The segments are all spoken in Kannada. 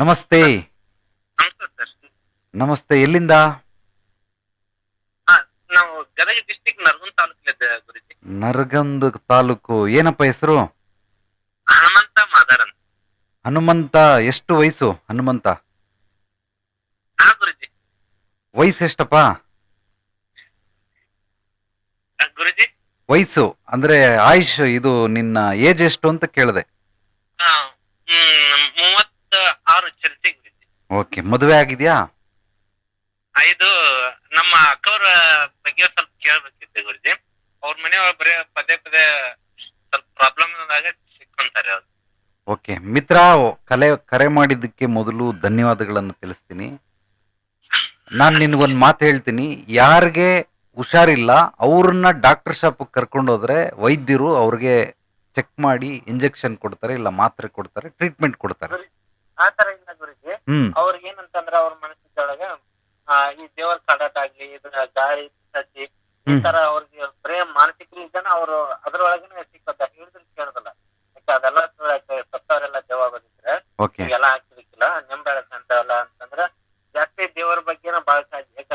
ನಮಸ್ತೆ. ನಮಸ್ತೆ ಸರ್. ನಮಸ್ತೆ. ಎಲ್ಲಿಂದ? ಹಾ, ನಾವು ಗದಗ ಡಿಸ್ಟಿಕ್ ನರಗುಂದ ತಾಲೂಕಿಲಿದ್ದೆ ಗುರುಜಿ. ನರಗಂದ ತಾಲೂಕು. ಏನಪ್ಪ ಹೆಸರು? ಹನುಮಂತ ಮಾದಾರ್ ಅಂತ. ಹನುಮಂತ. ಎಷ್ಟು ವಯಸ್ಸು ಹನುಮಂತ? ಹಾ ಗುರುಜಿ. ವಯಸ್ಸು ಎಷ್ಟಪ್ಪ? ಗುರುಜಿ, ವಯಸ್ಸು ಅಂದ್ರೆ ಆಯುಷ್, ಇದು ನಿನ್ನ ಏಜ್ ಎಷ್ಟು ಅಂತ ಕೇಳಿದೆ. 36 ಚರ್ಚೆ ಗುರುಜಿ. ಓಕೆ. ಮದುವೆ ಆಗಿದ್ಯಾ? ಇದು ನಮ್ಮ ಅಕ್ಕವ್ರ ಬಗ್ಗೆ ಸ್ವಲ್ಪ ಕೇಳ್ಬೇಕಿತ್ತು ಗುರುಜಿ. ಅವ್ರ ಮನೆಯೊಳಗೆ ಬರೀ ಪದೇ ಪದೇ ಸ್ವಲ್ಪ ಪ್ರಾಬ್ಲಮ್ ಆದಾಗ ಸಿಕ್ಕೊಂತಾರೆ ಅವ್ರು. ಓಕೆ ಮಿತ್ರ, ಕರೆ ಮಾಡಿದ್ದಕ್ಕೆ ಮೊದಲು ಧನ್ಯವಾದಗಳನ್ನು ತಿಳಿಸ್ತೀನಿ. ನಾನು ನಿನಗೊಂದು ಮಾತು ಹೇಳ್ತೀನಿ. ಯಾರಿಗೆ ಹುಷಾರಿಲ್ಲ ಅವ್ರನ್ನ ಡಾಕ್ಟರ್ ಶಾಪ್ ಕರ್ಕೊಂಡು ಹೋದ್ರೆ ವೈದ್ಯರು ಅವ್ರಿಗೆ ಚೆಕ್ ಮಾಡಿ ಇಂಜೆಕ್ಷನ್ ಕೊಡ್ತಾರೆ, ಇಲ್ಲ ಮಾತ್ರೆ ಕೊಡ್ತಾರೆ, ಟ್ರೀಟ್ಮೆಂಟ್ ಕೊಡ್ತಾರೆ. ಆ ತರ ಇಲ್ಲ ಗುರುಜಿ. ಹ್ಮ್ ಅವ್ರಿಗೆ ಏನಂತಂದ್ರ ಅವ್ರ ಮನಸ್ಸಿನೊಳಗ ಈ ದೇವರ ಕಾಡಾಟ ಆಗ್ಲಿ, ಇದ್ರ ಗಾಳಿ ಸಜ್ಜಿ ಈ ಹ್ಮ್ ತರ ಅವ್ರಿಗೆ ಬರೇ ಮಾನಸಿಕ ರೀತಿನ ಅವ್ರು ಅದ್ರೊಳಗನೆ ಸಿಕ್ಕದ ಹೇಳಿದ್ರೆ ಕೇಳೋದಿಲ್ಲ. ಯಾಕೆ ಅದೆಲ್ಲ ಸತ್ತವರೆಲ್ಲ ದೇವ ಬಂದಿದ್ರೆ ಓಕೆ ಈಗೆಲ್ಲ ಆಗ್ತಿರ್ಕಿಲ್ಲ ನೆಂಬೆಳಕ್ ಅಂತ ಎಲ್ಲ ಅಂತಂದ್ರ ಜಾಸ್ತಿ ದೇವರ ಬಗ್ಗೆನ ಬಾಳ ಕಾಳಜಿ. ಯಾಕ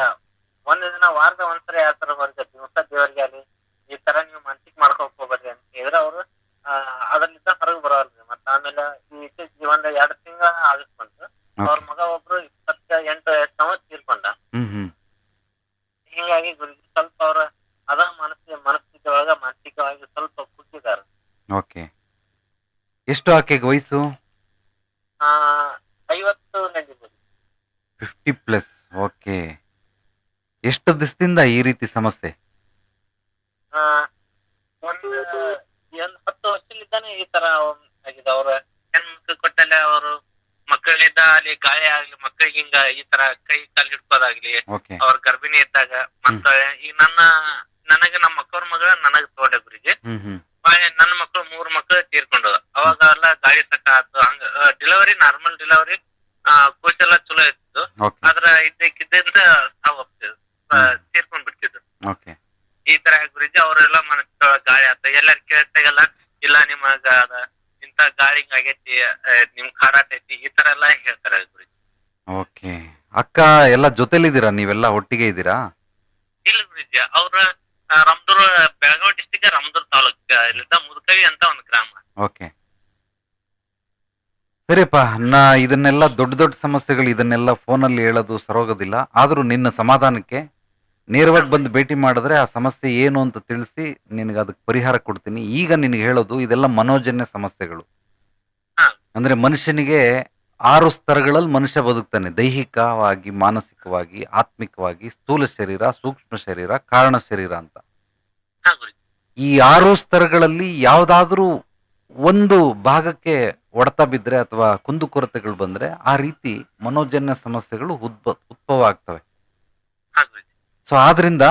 ಒಂದ್ ದಿನ ವಾರದ ಒಂದ್ಸರಿ ಯಾವ ತರ ಬರ್ತೈತಿ ಹೊಸ ದೇವರಿಗೆ ಅಲ್ಲಿ ಈ ತರ ನೀವು ಮನ್ಸಿಗೆ ಮಾಡ್ಕೊಕ್ ಹೋಗ್ಬೇಡ್ರಿ ಅಂತ ಹೇಳಿದ್ರೆ ಅವ್ರು ಅದರಿಂದ ಹೊರಗೆ ಬರೋಲ್ರಿ. ಮತ್ತ ಆಮೇಲೆ ಈ ಇತ್ತೀಚೆಗೆ ಒಂದ್ 2 ತಿಂಗಳ ಆಗಸ್ಟ್ ಬಂತು. ಅವ್ರ ಮಗ ಒಬ್ರು 28 ಸಂವತ್ಸರ ತೀರ್ಕೊಂಡ. ಹ್ಮ್ ಹ್ಮ್ ಹಿಂಗಾಗಿ ಗುರುಜಿ ಸ್ವಲ್ಪ ಅವ್ರ ಅದ ಮನಸ್ಥಿತಿ ಒಳಗ ಮಾನಸಿಕವಾಗಿ ಸ್ವಲ್ಪ ಕುಗ್ಗಿದಾರ. ಓಕೆ. ಎಷ್ಟು ಆಕೆಗೆ ವಯಸ್ಸು? 50 ನಡೀಬೋದು. 50+. ಓಕೆ. ಎಷ್ಟು ದಿವಸದಿಂದ ಈ ರೀತಿ ಸಮಸ್ಯೆ? ಆ ಒಂದ್ 10 ವರ್ಷಲಿದ್ದಾನೆ ಈ ತರ ಆಗಿದೆ. ಅವ್ರ ಹೆಣ್ಮಕ್ಳು ಕೊಟ್ಟಲ್ಲ ಅವರು ಮಕ್ಕಳಿಂದ ಅಲ್ಲಿ ಗಾಯ ಆಗ್ಲಿ, ಮಕ್ಕಳಿಗೆ ಹಿಂಗ ಈ ತರ ಕೈ ಕಾಲು ಹಿಡ್ಕೋದಾಗ್ಲಿ, ಓಕೆ ಅವ್ರ ಗರ್ಭಿಣಿ ಇದ್ದಾಗ ಮತ್ತ ಈಗ ನನಗ ನಮ್ಮ ಅಕ್ಕವ್ರ ಮಗಳ ನನಗ್ ತೋಡೆ ಗುರುಜಿ. ಹ್ಮ್ ಹ್ಮ್ ನನ್ನ ಮಕ್ಕಳು 3 ಮಕ್ಕಳು ತೀರ್ಕೊಂಡು ಅವಾಗ ಎಲ್ಲ ಗಾಳಿ ಸಟ್ಟ ಆತು. ಹಂಗ ಡೆಲಿವರಿ ನಾರ್ಮಲ್ ಡೆಲಿವರಿ ಕೂಸೆಲ್ಲ ಚಲೋ ಇತ್ತು. ಓಕೆ ಆದ್ರ ಇದ್ದಕ್ಕಿದ್ದಂತ ತೀರ್ಕೊಂಡ್ ಬಿಡ್ತಿದ್ರು. ಓಕೆ ಈ ತರ ಗುರುಜಿ ಅವರೆಲ್ಲ ಮನಸ್ಸು ಗಾಳಿ ಆತ. ಎಲ್ಲಾರು ಕೇಳ್ತಾಗೆಲ್ಲ ಇಲ್ಲ ನಿಮಗ ಇಂತ ಗಾಳಿ ಆಗೈತಿ, ನಿಮ್ ಕಾಡಾಟ ಐತಿ, ಈ ತರ ಎಲ್ಲಾ ಹೇಳ್ತಾರೆ ಗುರುಜಿ. ಓಕೆ. ಅಕ್ಕ ಎಲ್ಲ ಜೊತೆಲಿದ್ದೀರಾ? ನೀವೆಲ್ಲ ಒಟ್ಟಿಗೆ ಇದ್ದೀರಾ? ಇಲ್ಲ ಗುರುಜಿ, ಅವ್ರ ರಾಮದುರ್, ಬೆಳಗಾವಿ ಡಿಸ್ಟಿಕ್ ರಾಮದುರ್ ತಾಲೂಕ್ ಇಲ್ಲಿಂದ ಮುದುಕವಿ ಅಂತ ಒಂದು ಗ್ರಾಮ. ಓಕೆ ಸರಿಯಪ್ಪ. ಇದನ್ನೆಲ್ಲ ದೊಡ್ಡ ದೊಡ್ಡ ಸಮಸ್ಯೆಗಳು ಇದನ್ನೆಲ್ಲ ಫೋನಲ್ಲಿ ಹೇಳೋದು ಸರೋಗೋದಿಲ್ಲ. ಆದರೂ ನಿನ್ನ ಸಮಾಧಾನಕ್ಕೆ ನೇರವಾಗಿ ಬಂದು ಭೇಟಿ ಮಾಡಿದ್ರೆ ಆ ಸಮಸ್ಯೆ ಏನು ಅಂತ ತಿಳಿಸಿ ನಿನಗೆ ಅದಕ್ಕೆ ಪರಿಹಾರ ಕೊಡ್ತೀನಿ. ಈಗ ನಿನಗೆ ಹೇಳೋದು ಇದೆಲ್ಲ ಮನೋಜನ್ಯ ಸಮಸ್ಯೆಗಳು. ಹಾ ಅಂದರೆ ಮನುಷ್ಯನಿಗೆ 6 ಸ್ತರಗಳಲ್ಲಿ ಮನುಷ್ಯ ಬದುಕ್ತಾನೆ: ದೈಹಿಕವಾಗಿ, ಮಾನಸಿಕವಾಗಿ, ಆತ್ಮಿಕವಾಗಿ, ಸ್ಥೂಲ ಶರೀರ, ಸೂಕ್ಷ್ಮ ಶರೀರ, ಕಾರಣ ಶರೀರ ಅಂತ. ಹಾ ಗುರುಜಿ. ಈ 6 ಸ್ತರಗಳಲ್ಲಿ ಯಾವುದಾದ್ರೂ ಒಂದು ಭಾಗಕ್ಕೆ ಹೊಡೆತ ಬಿದ್ದರೆ ಅಥವಾ ಕುಂದುಕೊರತೆಗಳು ಬಂದರೆ ಆ ರೀತಿ ಮನೋಜನ್ಯ ಸಮಸ್ಯೆಗಳು ಉದ್ಭವ ಆಗ್ತವೆ. ಹಾ ಗುರುಜಿ. ಸೊ ಆದ್ರಿಂದ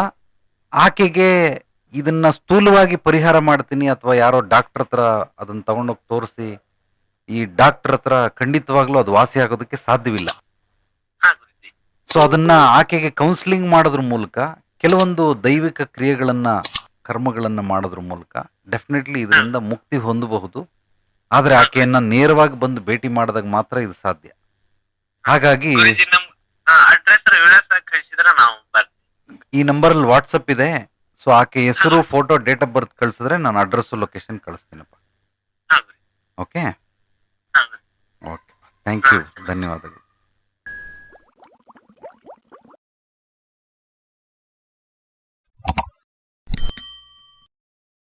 ಆಕೆಗೆ ಇದನ್ನ ಸ್ಥೂಲವಾಗಿ ಪರಿಹಾರ ಮಾಡ್ತೀನಿ ಅಥವಾ ಯಾರೋ ಡಾಕ್ಟರ್ ಹತ್ರ ಅದನ್ನ ತಗೊಂಡೋಗಿ ತೋರಿಸಿ ಈ ಡಾಕ್ಟರ್ ಹತ್ರ ಖಂಡಿತವಾಗ್ಲೂ ಅದು ವಾಸಿ ಆಗೋದಕ್ಕೆ ಸಾಧ್ಯವಿಲ್ಲ. ಹಾ ಗುರುಜಿ. ಸೊ ಅದನ್ನ ಆಕೆಗೆ ಕೌನ್ಸಿಲಿಂಗ್ ಮಾಡೋದ್ರ ಮೂಲಕ, ಕೆಲವೊಂದು ದೈವಿಕ ಕ್ರಿಯೆಗಳನ್ನ, ಕರ್ಮಗಳನ್ನ ಮಾಡೋದ್ರ ಮೂಲಕ ಡೆಫಿನೆಟ್ಲಿ ಇದರಿಂದ ಮುಕ್ತಿ ಹೊಂದಬಹುದು. ಆದ್ರೆ ಆಕೆಯನ್ನ ನೇರವಾಗಿ ಬಂದು ಭೇಟಿ ಮಾಡಿದಾಗ ಮಾತ್ರ ಇದು ಸಾಧ್ಯ. ಹಾಗಾಗಿ ಗುರುಜಿ ನಮ್ ಅಡ್ರೆಸ್ ವಿಳಾಸ ಕಳಿಸಿದ್ರೆ ನಾವು ಬರ್ತೀವಿ. ಈ ನಂಬರಲ್ಲಿ ವಾಟ್ಸಪ್ ಇದೆ. ಸೊ ಆಕೆ ಹೆಸರು, ಫೋಟೋ, ಡೇಟ್ ಆಫ್ ಬರ್ತ್ ಕಳಿಸಿದ್ರೆ ನಾನು ಅಡ್ರೆಸ್, ಲೊಕೇಶನ್ ಕಳಿಸ್ತೀನಪ್ಪ. ಹಾ ಗುರುಜಿ. ಓಕೆ ಹಾ ಗುರುಜಿ. ಓಕೆ. Thank you. ಧನ್ಯವಾದಗಳು.